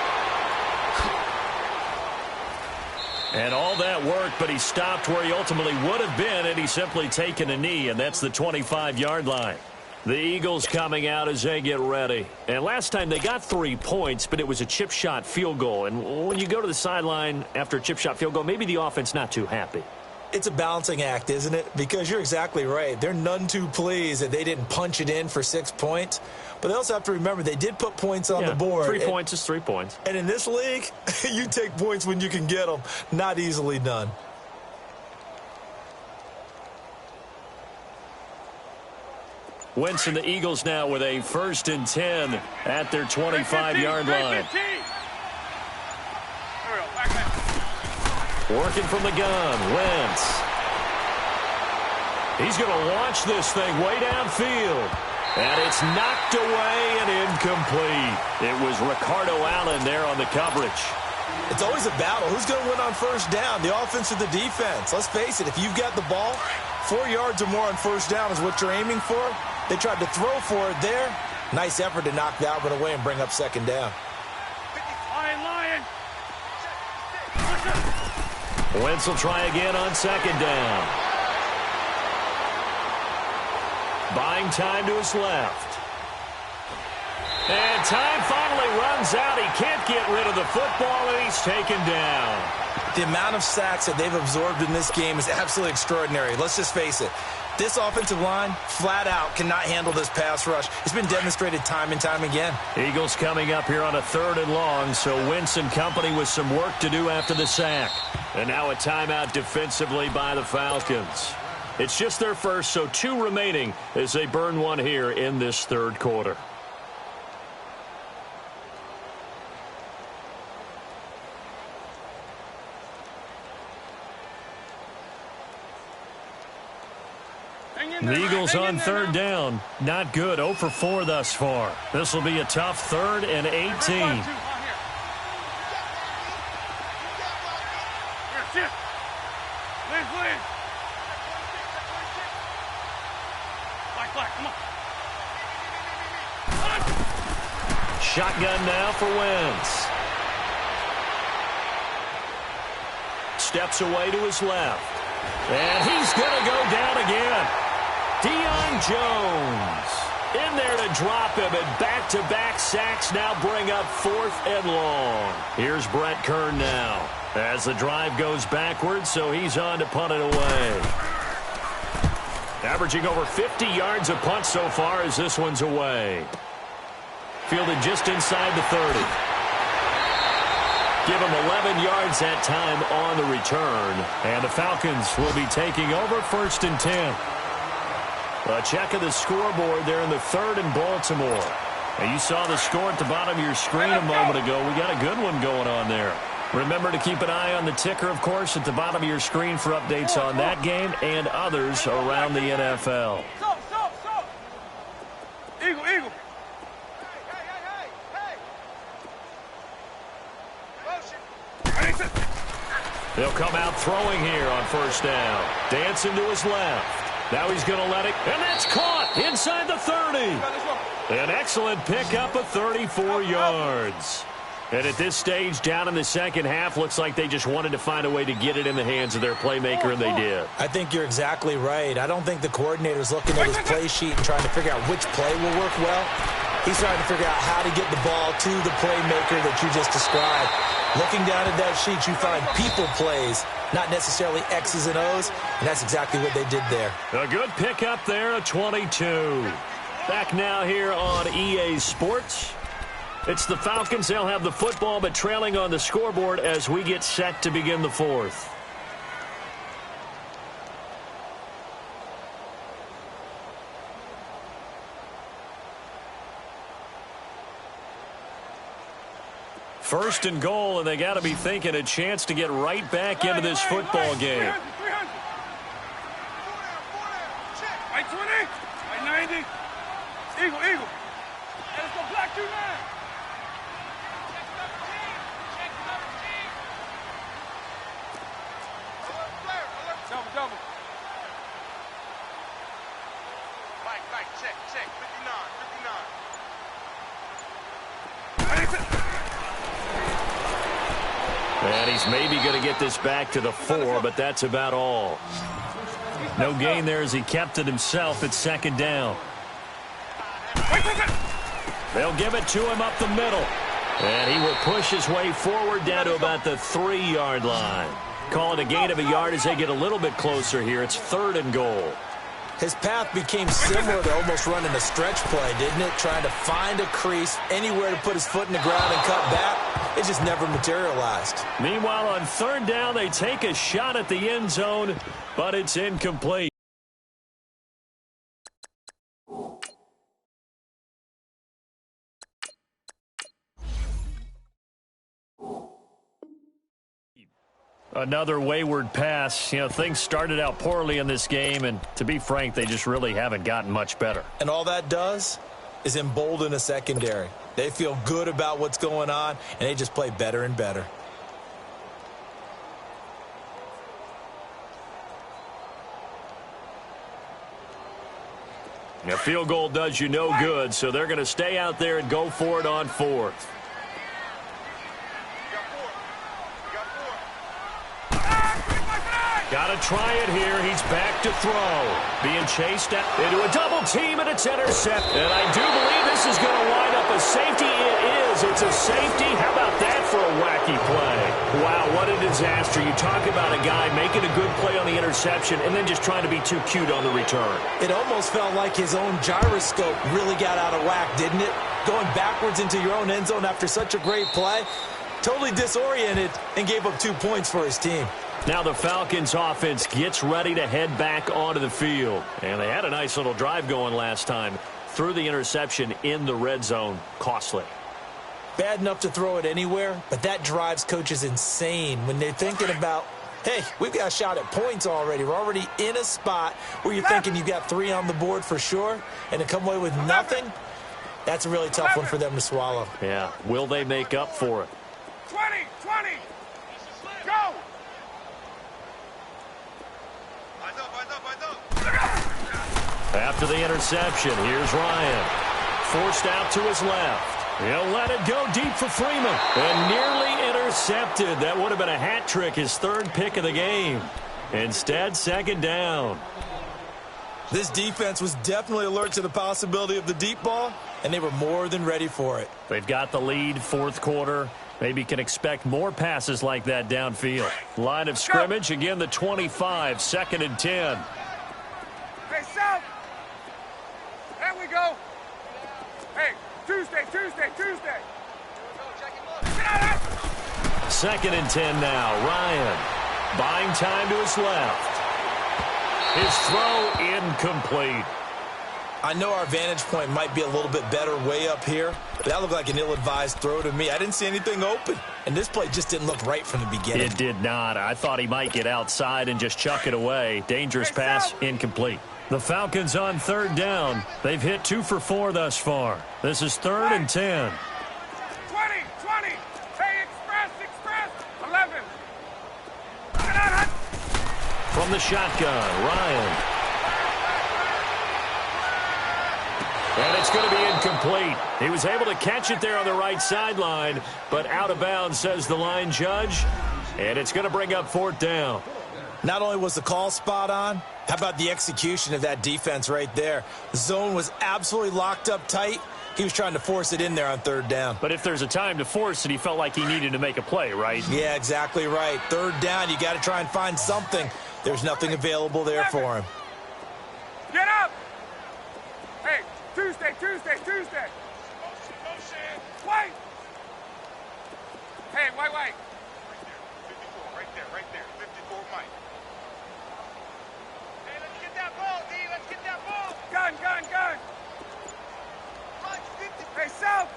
[SPEAKER 3] And all that work, but he stopped where he ultimately would have been, and he's simply taken a knee, and that's the 25-yard line. The Eagles coming out as they get ready. And last time they got 3 points, but it was a chip shot field goal. And when you go to the sideline after a chip shot field goal, maybe the offense not too happy.
[SPEAKER 4] It's a balancing act, isn't it? Because you're exactly right. They're none too pleased that they didn't punch it in for 6 points. But they also have to remember they did put points on the board.
[SPEAKER 3] 3 points is 3 points.
[SPEAKER 4] And in this league, you take points when you can get them. Not easily done.
[SPEAKER 3] Wentz and the Eagles now with a 1st and 10 at their 25-yard line. Working from the gun, Wentz. He's going to launch this thing way downfield. And it's knocked away and incomplete. It was Ricardo Allen there on the coverage.
[SPEAKER 4] It's always a battle. Who's going to win on first down, the offense or the defense? Let's face it, if you've got the ball, 4 yards or more on first down is what you're aiming for. They tried to throw for it there. Nice effort to knock that one away and bring up second down.
[SPEAKER 5] Lion.
[SPEAKER 3] Wentz will try again on second down. Buying time to his left. And time finally runs out. He can't get rid of the football, and he's taken down.
[SPEAKER 4] The amount of sacks that they've absorbed in this game is absolutely extraordinary. Let's just face it. This offensive line, flat out, cannot handle this pass rush. It's been demonstrated time and time again.
[SPEAKER 3] Eagles coming up here on a 3rd and long, so Wentz and company with some work to do after the sack. And now a timeout defensively by the Falcons. It's just their first, so 2 remaining as they burn one here in this 3rd quarter. The Eagles on 3rd down. Not good. 0 for 4 thus far. This will be a tough 3rd and 18. Shotgun now for Wentz. Steps away to his left. And he's going to go down again. Deion Jones in there to drop him, and back-to-back sacks now bring up 4th and long. Here's Brett Kern now as the drive goes backwards, so he's on to punt it away. Averaging over 50 yards a punt so far as this one's away. Fielded just inside the 30. Give him 11 yards that time on the return, and the Falcons will be taking over 1st and 10. A check of the scoreboard there in the 3rd and Baltimore. And you saw the score at the bottom of your screen a moment ago. We got a good one going on there. Remember to keep an eye on the ticker, of course, at the bottom of your screen for updates on that game and others around the NFL.
[SPEAKER 5] Eagle, eagle.
[SPEAKER 3] They'll come out throwing here on first down. Dancing to his left. Now he's going to let it, and that's caught inside the 30. An excellent pickup of 34 yards. And at this stage, down in the second half, looks like they just wanted to find a way to get it in the hands of their playmaker, and they did.
[SPEAKER 4] I think you're exactly right. I don't think the coordinator's looking at his play sheet and trying to figure out which play will work well. He's trying to figure out how to get the ball to the playmaker that you just described. Looking down at that sheet, you find people plays, not necessarily X's and O's, and that's exactly what they did there.
[SPEAKER 3] A good pickup there, a 22. Back now here on EA Sports. It's the Falcons. They'll have the football, but trailing on the scoreboard as we get set to begin the 4th. First and goal, and they got to be thinking a chance to get right back into this football game.
[SPEAKER 5] Right 20, right 90. Eagle, eagle. Let's go black 2-9. Double. Right, check, 59.
[SPEAKER 3] And he's maybe going to get this back to the 4, but that's about all. No gain there as he kept it himself at second down. They'll give it to him up the middle. And he will push his way forward down to about the 3-yard line. Call it a gain of a yard as they get a little bit closer here. It's 3rd and goal.
[SPEAKER 4] His path became similar to almost running a stretch play, didn't it? Trying to find a crease, anywhere to put his foot in the ground and cut back. It just never materialized.
[SPEAKER 3] Meanwhile, on 3rd down, they take a shot at the end zone, but it's incomplete. Another wayward pass. You know, things started out poorly in this game, and to be frank, they just really haven't gotten much better.
[SPEAKER 4] And all that does is embolden a secondary. They feel good about what's going on, and they just play better and better.
[SPEAKER 3] A field goal does you no good, so they're going to stay out there and go for it on fourth. Got to try it here. He's back to throw. Being chased into a double team, and it's intercepted. And I do believe this is going to wind up a safety. It is. It's a safety. How about that for a wacky play? Wow, what a disaster. You talk about a guy making a good play on the interception and then just trying to be too cute on the return.
[SPEAKER 4] It almost felt like his own gyroscope really got out of whack, didn't it? Going backwards into your own end zone after such a great play. Totally disoriented and gave up 2 points for his team.
[SPEAKER 3] Now the Falcons offense gets ready to head back onto the field. And they had a nice little drive going last time. Threw the interception in the red zone. Costly.
[SPEAKER 4] Bad enough to throw it anywhere, but that drives coaches insane when they're thinking about, hey, we've got a shot at points already. We're already in a spot where you're thinking you got 3 on the board for sure, and to come away with nothing, that's a really tough one for them to swallow.
[SPEAKER 3] Yeah, will they make up for it?
[SPEAKER 5] 20, go!
[SPEAKER 3] After the interception, here's Ryan. Forced out to his left. He'll let it go deep for Freeman. And nearly intercepted. That would have been a hat trick, his 3rd pick of the game. Instead, 2nd down.
[SPEAKER 4] This defense was definitely alert to the possibility of the deep ball, and they were more than ready for it.
[SPEAKER 3] They've got the lead, 4th quarter. Maybe can expect more passes like that downfield. Line of scrimmage, again the 25, 2nd and 10.
[SPEAKER 5] Hey, South. There we go. Hey, Tuesday.
[SPEAKER 3] 2nd and 10 now. Ryan buying time to his left. His throw incomplete.
[SPEAKER 4] I know our vantage point might be a little bit better way up here, but that looked like an ill-advised throw to me. I didn't see anything open, and this play just didn't look right from the beginning.
[SPEAKER 3] It did not. I thought he might get outside and just chuck it away. Dangerous pass, incomplete. The Falcons on 3rd down. They've hit 2 for 4 thus far. This is 3rd and 10.
[SPEAKER 5] 20. Hey, express. 11.
[SPEAKER 3] From the shotgun, Ryan. And it's going to be incomplete. He was able to catch it there on the right sideline, but out of bounds, says the line judge. And it's going to bring up 4th down.
[SPEAKER 4] Not only was the call spot on, how about the execution of that defense right there? The zone was absolutely locked up tight. He was trying to force it in there on 3rd down.
[SPEAKER 3] But if there's a time to force it, he felt like he needed to make a play, right?
[SPEAKER 4] Yeah, exactly right. 3rd down, you got to try and find something. There's nothing available there for him.
[SPEAKER 5] Get up! Hey, Tuesday. Wait! Hey, wait. 54, right there. 54, Mike. Hey, let's get that ball, D. Let's get that ball. Gun. Hey, South.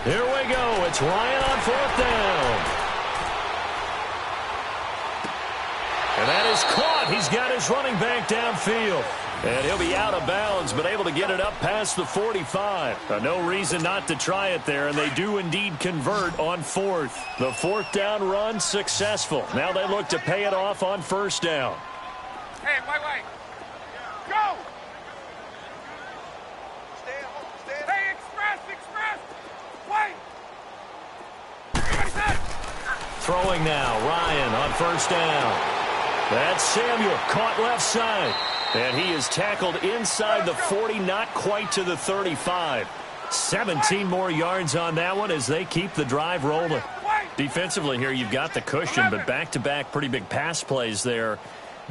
[SPEAKER 3] Here we go. It's Ryan on 4th down. And that is caught. He's got his running back downfield. And he'll be out of bounds, but able to get it up past the 45. No reason not to try it there, and they do indeed convert on 4th. The 4th down run successful. Now they look to pay it off on 1st down.
[SPEAKER 5] Hey, wait. Go! Stay. Hey, express. Wait!
[SPEAKER 3] Throwing now, Ryan on 1st down. That's Samuel, caught left side. And he is tackled inside the 40, not quite to the 35. 17 more yards on that one as they keep the drive rolling. Defensively here, you've got the cushion, but back-to-back pretty big pass plays there.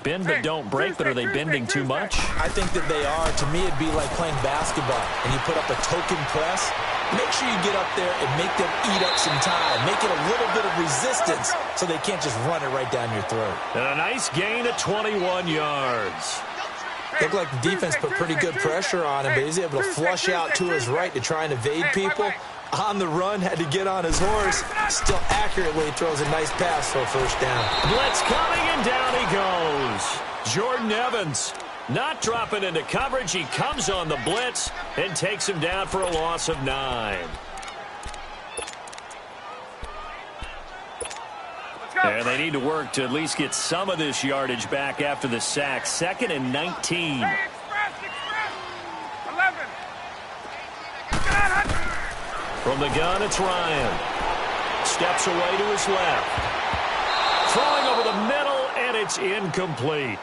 [SPEAKER 3] Bend but don't break, but are they bending too much?
[SPEAKER 4] I think that they are. To me, it'd be like playing basketball, and you put up a token press. Make sure you get up there and make them eat up some time. Make it a little bit of resistance so they can't just run it right down your throat.
[SPEAKER 3] And a nice gain of 21 yards.
[SPEAKER 4] Looked like the defense put pretty good pressure on him, but he's able to flush out to his right to try and evade people. On the run, had to get on his horse. Still accurately throws a nice pass for a 1st down.
[SPEAKER 3] Blitz coming, and down he goes. Jordan Evans not dropping into coverage. He comes on the blitz and takes him down for a loss of 9. And they need to work to at least get some of this yardage back after the sack. 2nd and 19.
[SPEAKER 5] Hey, express. 11.
[SPEAKER 3] From the gun, it's Ryan. Steps away to his left. Throwing over the middle, and it's incomplete.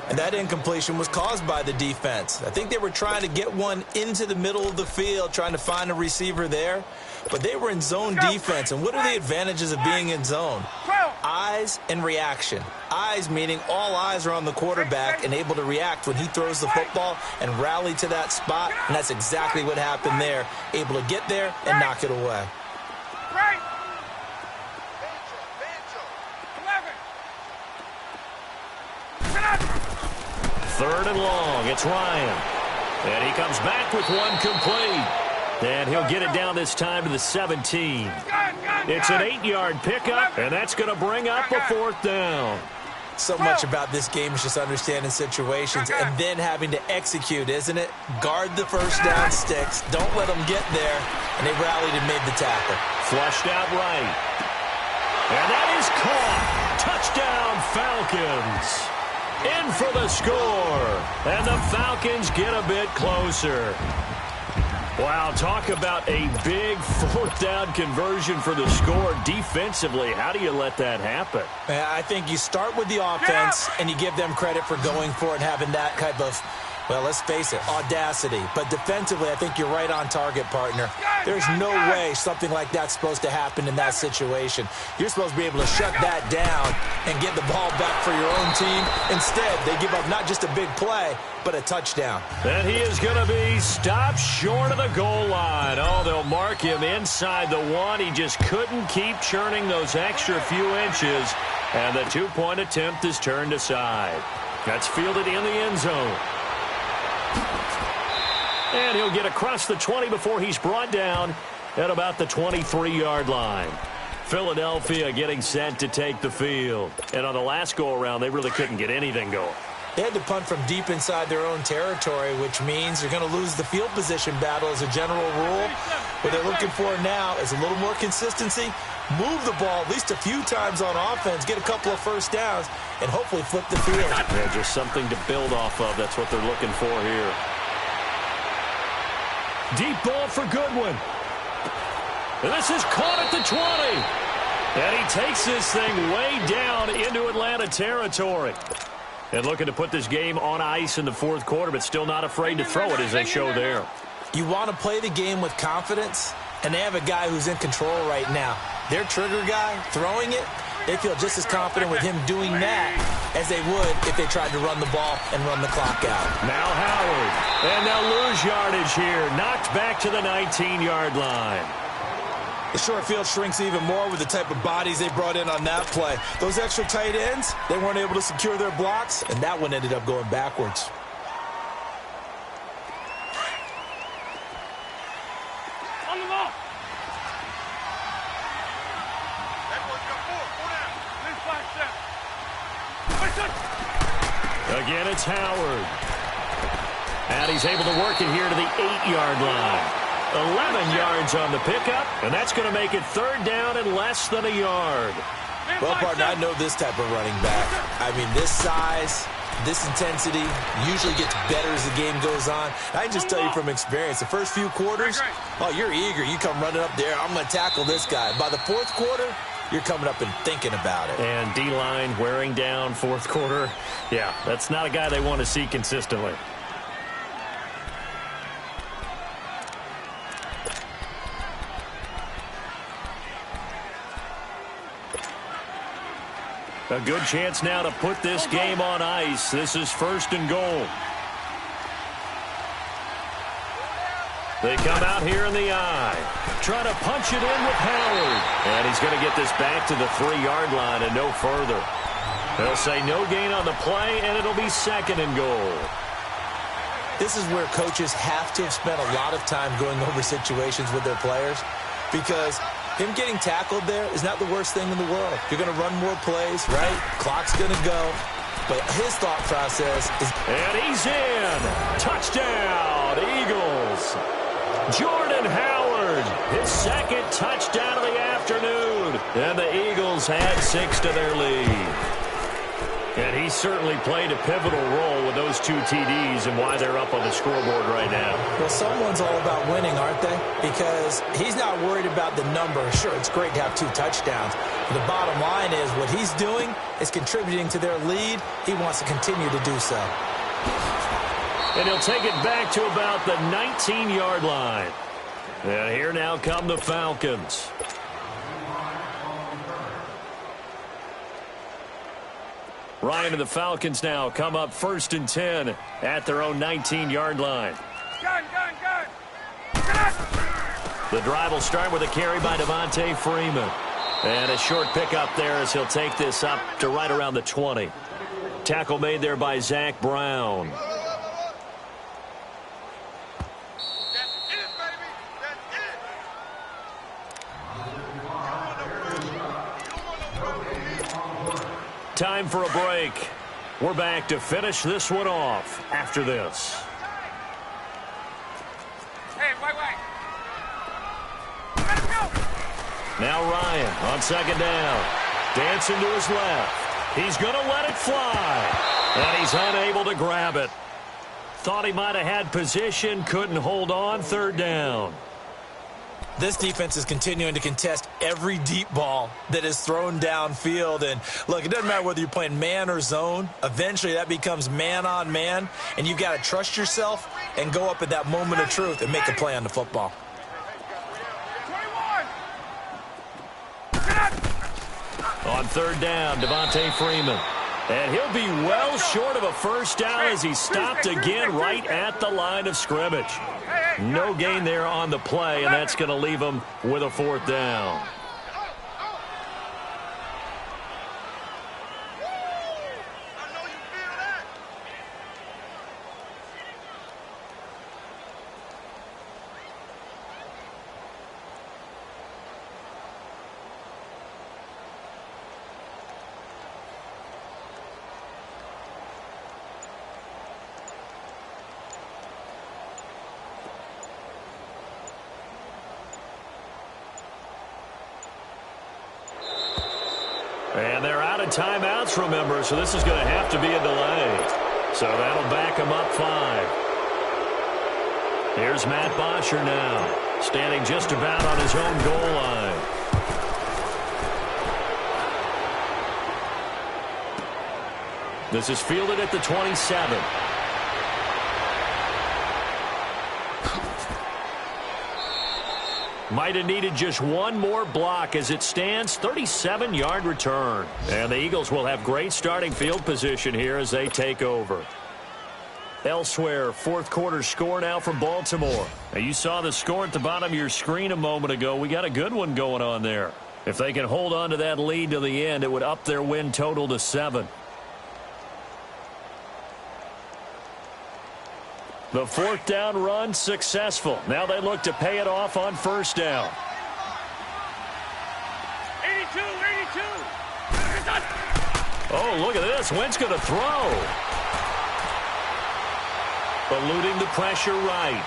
[SPEAKER 4] And that incompletion was caused by the defense. I think they were trying to get one into the middle of the field, trying to find a receiver there. But they were in zone defense. And what are the advantages of being in zone? Eyes and reaction. Eyes meaning all eyes are on the quarterback and able to react when he throws the football and rally to that spot. And that's exactly what happened there. Able to get there and knock it away.
[SPEAKER 5] Right. 11.
[SPEAKER 3] 3rd and long. It's Ryan. And he comes back with one complete. And he'll get it down this time to the 17. It's an 8-yard pickup, and that's going to bring up a 4th down.
[SPEAKER 4] So much about this game is just understanding situations and then having to execute, isn't it? Guard the first down sticks. Don't let them get there. And they rallied and made the tackle.
[SPEAKER 3] Flushed out right. And that is caught. Touchdown, Falcons. In for the score. And the Falcons get a bit closer. Wow, talk about a big 4th down conversion for the score. Defensively, how do you let that happen?
[SPEAKER 4] I think you start with the offense and you give them credit for going for it and having that type of, well, let's face it, audacity. But defensively, I think you're right on target, partner. There's no way something like that's supposed to happen in that situation. You're supposed to be able to shut that down and get the ball back for your own team. Instead, they give up not just a big play, but a touchdown.
[SPEAKER 3] And he is going to be stopped short of the goal line. Oh, they'll mark him inside the 1. He just couldn't keep churning those extra few inches. And the 2-point attempt is turned aside. That's fielded in the end zone. And he'll get across the 20 before he's brought down at about the 23-yard line. Philadelphia getting set to take the field. And on the last go-around, they really couldn't get anything going.
[SPEAKER 4] They had to punt from deep inside their own territory, which means they're going to lose the field position battle as a general rule. What they're looking for now is a little more consistency, move the ball at least a few times on offense, get a couple of first downs, and hopefully flip the field.
[SPEAKER 3] Yeah, just something to build off of. That's what they're looking for here. Deep ball for Goodwin. And this is caught at the 20. And he takes this thing way down into Atlanta territory. And looking to put this game on ice in the 4th quarter, but still not afraid to throw it as they show there.
[SPEAKER 4] You want to play the game with confidence, and they have a guy who's in control right now. Their trigger guy throwing it, they feel just as confident with him doing that as they would if they tried to run the ball and run the clock out.
[SPEAKER 3] Now Howard, and they'll lose yardage here. Knocked back to the 19-yard line.
[SPEAKER 4] The short field shrinks even more with the type of bodies they brought in on that play. Those extra tight ends, they weren't able to secure their blocks, and that one ended up going backwards.
[SPEAKER 5] On the ball. Edwards got 4 down. Please flash that.
[SPEAKER 3] Again, it's Howard. And he's able to work it here to the 8-yard line. 11 yards on the pickup, and that's going to make it 3rd down and less than a yard.
[SPEAKER 4] Well, partner, I know this type of running back. I mean, this size, this intensity usually gets better as the game goes on. I can just tell you from experience, the first few quarters, oh, you're eager. You come running up there, I'm going to tackle this guy. By the 4th quarter, you're coming up and thinking about it.
[SPEAKER 3] And D-line wearing down 4th quarter. Yeah, that's not a guy they want to see consistently. A good chance now to put this game on ice. This is 1st and goal. They come out here in the eye. Trying to punch it in with Howard. And he's going to get this back to the 3-yard line and no further. They'll say no gain on the play, and it'll be 2nd and goal.
[SPEAKER 4] This is where coaches have to have spent a lot of time going over situations with their players, because him getting tackled there is not the worst thing in the world. You're going to run more plays, right? Clock's going to go. But his thought process is...
[SPEAKER 3] And he's in. Touchdown, Eagles. Jordan Howard, his 2nd touchdown of the afternoon. And the Eagles add 6 to their lead. And he certainly played a pivotal role with those 2 TDs and why they're up on the scoreboard right now.
[SPEAKER 4] Well, someone's all about winning, aren't they? Because he's not worried about the number. Sure, it's great to have 2 touchdowns. But the bottom line is what he's doing is contributing to their lead. He wants to continue to do so.
[SPEAKER 3] And he'll take it back to about the 19-yard line. And here now come the Falcons. Ryan and the Falcons now come up 1st and 10 at their own 19-yard line.
[SPEAKER 5] Gun.
[SPEAKER 3] The drive will start with a carry by Devontae Freeman. And a short pickup there as he'll take this up to right around the 20. Tackle made there by Zach Brown. Time for a break. We're back to finish this one off after this.
[SPEAKER 5] Hey, wait. Let him go.
[SPEAKER 3] Now Ryan on 2nd down. Dancing to his left. He's going to let it fly. And he's unable to grab it. Thought he might have had position. Couldn't hold on. 3rd down.
[SPEAKER 4] This defense is continuing to contest every deep ball that is thrown downfield. And, look, it doesn't matter whether you're playing man or zone. Eventually that becomes man on man. And you've got to trust yourself and go up at that moment of truth and make a play on the football.
[SPEAKER 5] 21.
[SPEAKER 3] On 3rd down, Devontae Freeman. And he'll be well short of a 1st down as he's stopped again right at the line of scrimmage. No gain there on the play, and that's going to leave him with a 4th down. And they're out of timeouts, remember, so this is going to have to be a delay. So that'll back them up 5. Here's Matt Bosher now, standing just about on his own goal line. This is fielded at the 27. Might have needed just one more block as it stands. 37-yard return. And the Eagles will have great starting field position here as they take over. Elsewhere, 4th quarter score now from Baltimore. Now, you saw the score at the bottom of your screen a moment ago. We got a good one going on there. If they can hold on to that lead to the end, it would up their win total to 7. The 4th down run successful. Now they look to pay it off on 1st down.
[SPEAKER 5] 82.
[SPEAKER 3] Oh, look at this. Wentz going to throw. Eluding the pressure right.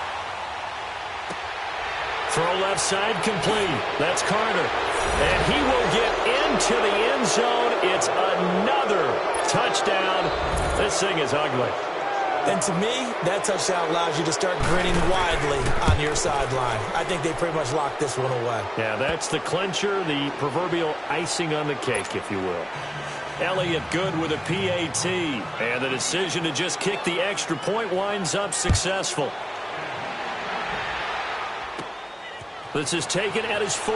[SPEAKER 3] Throw left side complete. That's Carter. And he will get into the end zone. It's another touchdown. This thing is ugly.
[SPEAKER 4] And to me, that touchdown allows you to start grinning widely on your sideline. I think they pretty much locked this one away.
[SPEAKER 3] Yeah, that's the clincher, the proverbial icing on the cake, if you will. Elliott good with a PAT. And the decision to just kick the extra point winds up successful. This is taken at his 4.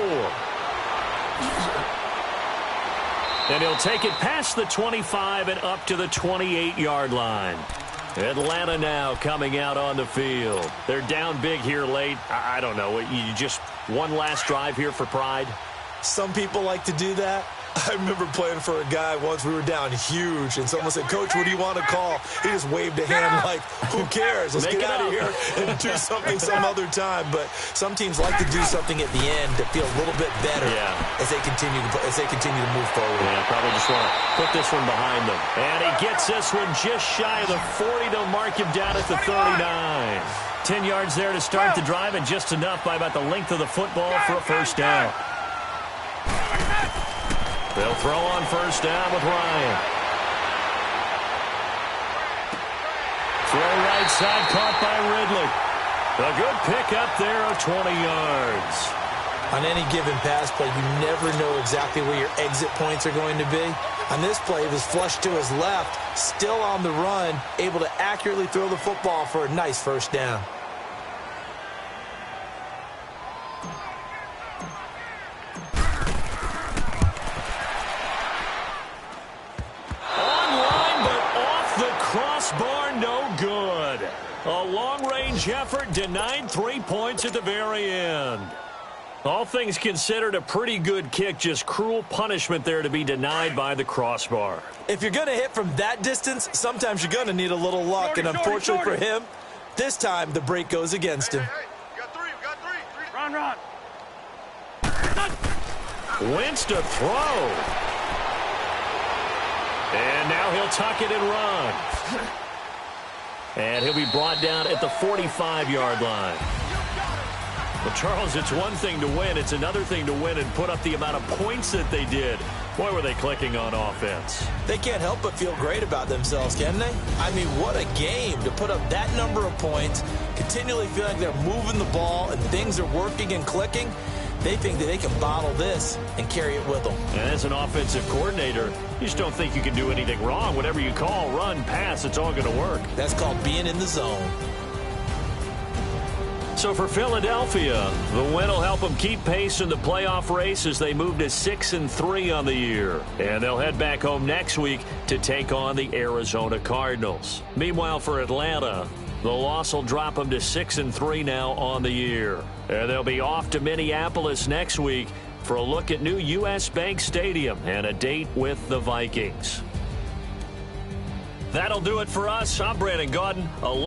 [SPEAKER 3] And he'll take it past the 25 and up to the 28-yard line. Atlanta now coming out on the field. They're down big here late. I don't know. You just one last drive here for pride?
[SPEAKER 4] Some people like to do that. I remember playing for a guy once. We were down huge, and someone said, "Coach, what do you want to call?" He just waved a hand like, "Who cares? Let's get out of here and do something some other time." But some teams like to do something at the end to feel a little bit better as they continue to move forward.
[SPEAKER 3] Yeah, probably just want to put this one behind them. And he gets this one just shy of the 40. They'll mark him down at the 39. 10 yards there to start the drive, and just enough by about the length of the football for a 1st down. They'll throw on first down with Ryan. Throw right side, caught by Ridley. A good pick up there of 20 yards.
[SPEAKER 4] On any given pass play, you never know exactly where your exit points are going to be. On this play, it was flushed to his left, still on the run, able to accurately throw the football for a nice first down.
[SPEAKER 3] Online, but off the crossbar, no good. A long-range effort denied 3 points at the very end. All things considered, a pretty good kick, just cruel punishment there to be denied by the crossbar.
[SPEAKER 4] If you're going to hit from that distance, sometimes you're going to need a little luck, and unfortunately for him, this time the break goes against him.
[SPEAKER 5] We got three. Run.
[SPEAKER 3] Wentz to throw. And now he'll tuck it and run. And he'll be brought down at the 45-yard line. Well, Charles, it's one thing to win. It's another thing to win and put up the amount of points that they did. Boy, were they clicking on offense.
[SPEAKER 4] They can't help but feel great about themselves, can they? I mean, what a game to put up that number of points, continually feel like they're moving the ball and things are working and clicking. They think that they can bottle this and carry it with them.
[SPEAKER 3] And as an offensive coordinator, you just don't think you can do anything wrong. Whatever you call, run, pass, it's all going to work.
[SPEAKER 4] That's called being in the zone.
[SPEAKER 3] So for Philadelphia, the win will help them keep pace in the playoff race as they move to 6-3 on the year. And they'll head back home next week to take on the Arizona Cardinals. Meanwhile, for Atlanta, the loss will drop them to 6-3 now on the year. And they'll be off to Minneapolis next week for a look at new U.S. Bank Stadium and a date with the Vikings. That'll do it for us. I'm Brandon Gaudin.